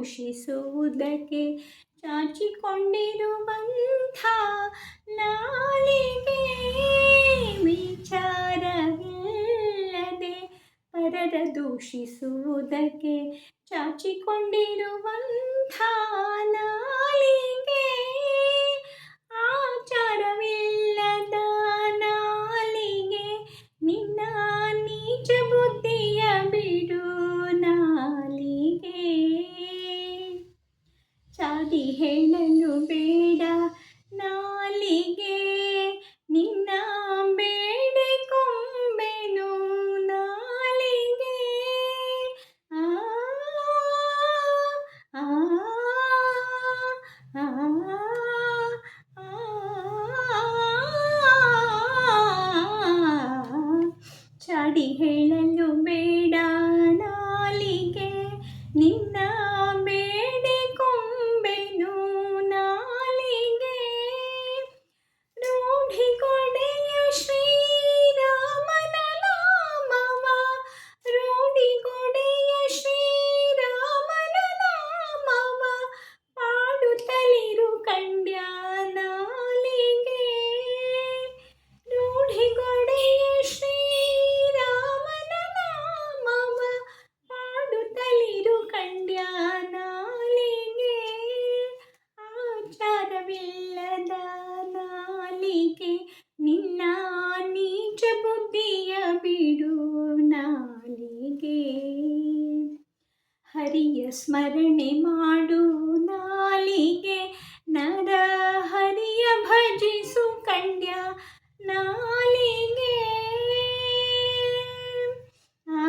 ದೂಷಿಸುವುದಕ್ಕೆ ಚಾಚಿಕೊಂಡಿರುವಂಥ ನಾಲಿಗೆ ವಿಚಾರವಿಲ್ಲದೆ ಪರರ ದೂಷಿಸುವುದಕ್ಕೆ ಚಾಚಿಕೊಂಡಿರುವಂಥ ನಾಲಿಗೆ ಆಚಾರವಿಲ್ಲದ ನಾಲಿಗೆ ನಿನ್ನ ನೀಚ ಬುದ್ಧಿಯ ಬಿಡು ನಾಲಿಗೆ ಚಾಡಿ ಹೇಳಲು ಬೇಡ ನಾಲಿಗೆ ನಿನ್ನ ಬೇಡೆ ಕೊಂಬೆನು ನಾಲಿಗೆ ಆ ಆ ಆ ಚಾಡಿ ಹೇಳಲು ಬೇಡ ನಾಲಿಗೆ ನಿನ್ನ ಬೇಡೆ ಕೊಂಬೆನು ನಾಲಿಗೆ ರೂಢಿಗೊಡೆಯ ಶ್ರೀರಾಮನ ನಾಮವ ರೂಢಿಗೊಡೆಯ ಶ್ರೀರಾಮನ ನಾಮವ ಪಾಡುತ್ತಲಿರು ಕಂಡ್ಯ ನಾಲಿಗೆ ರೂಢಿಗೊಡೆಯ ಶ್ರೀರಾಮನ ನಾಮವ ಪಾಡುತ್ತಲಿರು ಕಂಡ್ಯ ನಾಲಿಗೆ ಆಚಾರವಿಲ್ಲದ ನಾಲಿಗೆ ನಿನ್ನ ನೀಚ ಬುದ್ಧಿಯ ಬಿಡು ನಾಲಿಗೆ ಹರಿಯ ಸ್ಮರಣೆ ಮಾಡು ನಾಲಿಗೆ ನರ ಹರಿಯ ಭಜಿಸು ಕಂಡ್ಯ ನಾಲಿಗೆ ಆ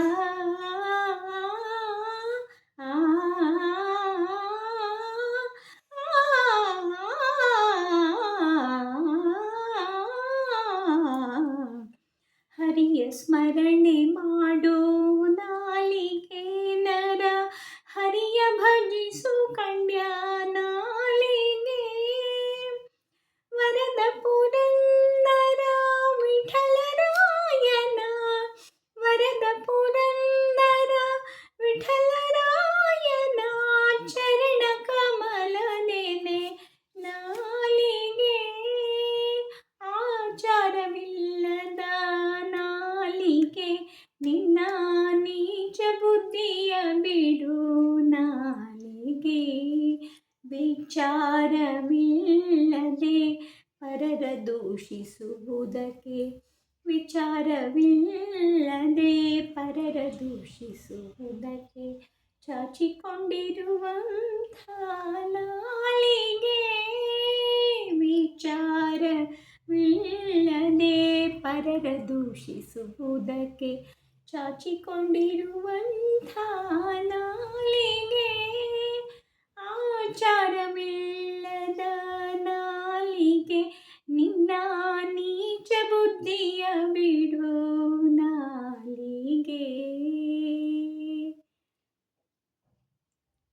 ಆ ಹರಿಯ ಸ್ಮರಣೆ ಮಾಡು ನಾಲಿಗೆ ನರ ಹರಿಯ ಭಜಿಸು ಕಂಡ್ಯ ನಾಲಿಗೆ ವರದ ಪುರಂದರ ವಿಠಲರಾಯನ ವರದ ಪುರಂದರ ವಿಠಲರಾಯನ ಚರಣ ಕಮಲ ನೆನೆ ನಾಲಿಗೆ ಆಚಾರವಿಲ್ಲದ ನಾಲಿಗೆ ನಿನ್ನ ನೀಚ ಬುದ್ಧಿಯ ಬಿಡು ನಾಲಿಗೆ ವಿಚಾರವಿಲ್ಲದೆ ಪರರ ದೂಷಿಸುವುದಕ್ಕೆ ವಿಚಾರವಿಲ್ಲದೆ ಪರರ ದೂಷಿಸುವುದಕ್ಕೆ ಚಾಚಿಕೊಂಡಿರುವಂಥ ನಾಲಿಗೆ ವಿಚಾರವಿಲ್ಲದೆ ಪರರ ದೂಷಿಸುವುದಕ್ಕೆ ಚಾಚಿಕೊಂಡಿರುವಂಥ ನಾಲಿಗೆ ಆಚಾರವಿಲ್ಲದ ನಾಲಿಗೆ ನಿನ್ನ ನೀಚ ಬುದ್ಧಿಯ ಬಿಡು